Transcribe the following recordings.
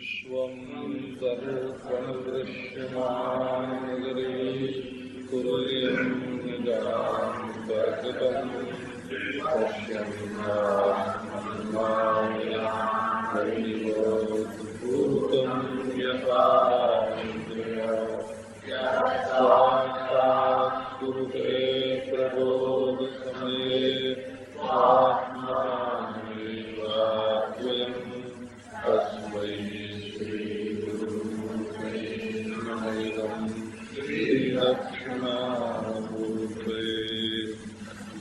विश्वं सर्वं दृश्यमाननगरे कुर्यं निजान्तर्गतं पश्यन्नाभूतं यथा साक्षात् कुरुते प्रबोधसमये आत्मानमेवाद्वयम् तस्मै श्रीगुरुवे नमः। श्रीदक्षिणामूर्ते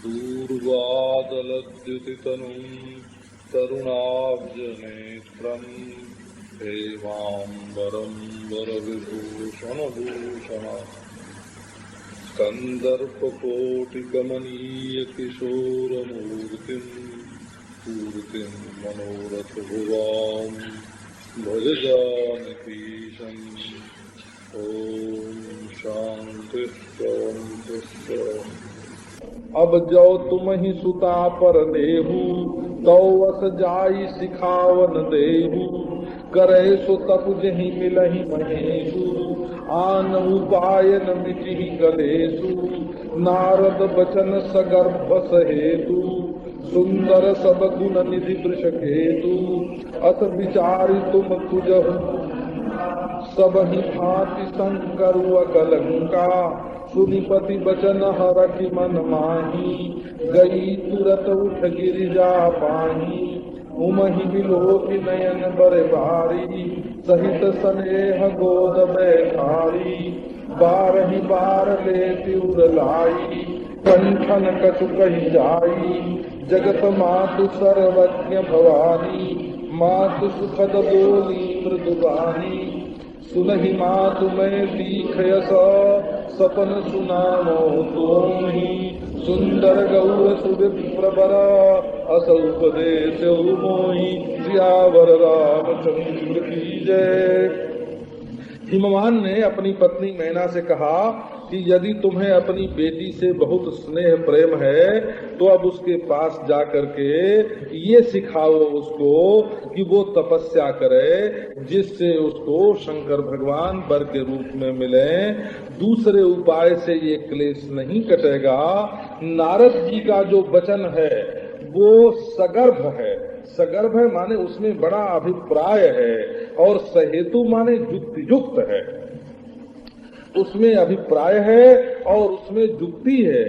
दूर्वादलद्युतितनुं तरुणाब्जनेत्रम् हेमाम्बरं वरविभूषणभूषण कन्दर्पकोटिकमनीयकिशोरमूर्तिं पूर्तिं मनोरथभुवां भज जानकीशम्। ॐ शान्तिः शान्तिः। अब जो तुम ही सुता पर देहु तो वस जाई सिखावन देहु करे सो तप जही मिलहि महेशु आन उपाय न मिटहि कलेशु नारद बचन सगर्भ सहेतु सुंदर सब गुण निधि वृषकेतु अथ विचारि तुम तुजहु सब ही भांति शंकर अकलंका सुनिपति बचन हरखि मन माही गई तुरत उठ गिरिजा पाही उमहि बिलोकि नयन बर बारी सहित स्नेह गोद बैठारी बारहि बार लेति उर लाई कंठन कछु कहि जाई जगत मातु सर्वज्ञ भवानी मातु सुखद बोली मृदुबानी सुनहि मातु मैं सीखयस सपन सुनामो तुम्हि सुंदर गौर सुविप्रवर असौपदेश मोहि सियावर रामचंद्र की जय। हिमवान ने अपनी पत्नी मैना से कहा कि यदि तुम्हें अपनी बेटी से बहुत स्नेह प्रेम है तो अब उसके पास जाकर के ये सिखाओ उसको कि वो तपस्या करे जिससे उसको शंकर भगवान वर के रूप में मिले। दूसरे उपाय से ये क्लेश नहीं कटेगा। नारद जी का जो वचन है वो सगर्भ है। सगर्भ है माने उसमें बड़ा अभिप्राय है और सहेतु माने युक्त है। उसमें अभिप्राय है और उसमें युक्ति है।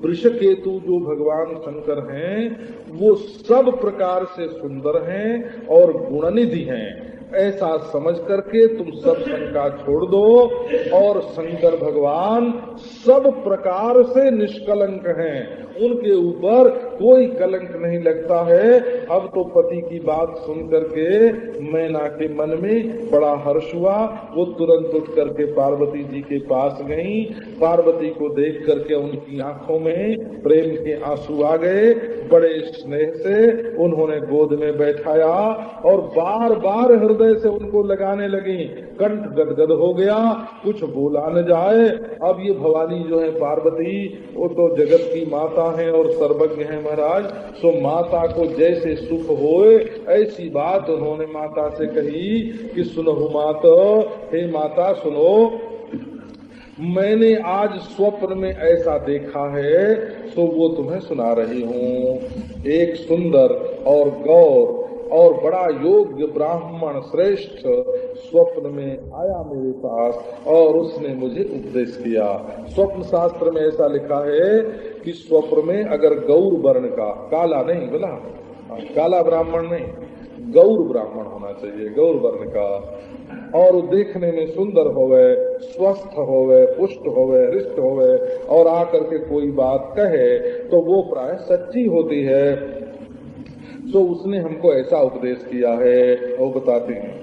वृषकेतु जो भगवान शंकर हैं वो सब प्रकार से सुंदर हैं और गुणनिधि हैं। ऐसा समझ करके तुम सब शंका छोड़ दो और शंकर भगवान सब प्रकार से निष्कलंक हैं। उनके ऊपर कोई कलंक नहीं लगता है। अब तो पति की बात सुन करके मैना के मन में बड़ा हर्ष हुआ। वो तुरंत उठ करके पार्वती जी के पास गई। पार्वती को देख करके उनकी आंखों में प्रेम के आंसू आ गए। बड़े स्नेह से उन्होंने गोद में बैठाया और बार बार हृदय से उनको लगाने लगी। कंठ गदगद हो गया, कुछ बोला न जाए। अब ये भवानी जो है पार्वती वो तो जगत की माता हैं और सर्वज्ञ हैं महाराज। सो माता को जैसे सुख होए ऐसी बात उन्होंने माता से कही कि सुनो माता, हे माता सुनो, मैंने आज स्वप्न में ऐसा देखा है सो वो तुम्हें सुना रही हूँ। एक सुंदर और गौर और बड़ा योग्य ब्राह्मण श्रेष्ठ स्वप्न में आया मेरे पास और उसने मुझे उपदेश किया। स्वप्न शास्त्र में ऐसा लिखा है कि स्वप्न में अगर गौर वर्ण का, काला नहीं बोला, काला ब्राह्मण नहीं, गौर ब्राह्मण होना चाहिए, गौर वर्ण का, और देखने में सुंदर होवे, स्वस्थ होवे, पुष्ट होवे, हृष्ट होवे और आकर के कोई बात कहे तो वो प्राय सच्ची होती है। तो उसने हमको ऐसा उपदेश किया है, वो बताते हैं।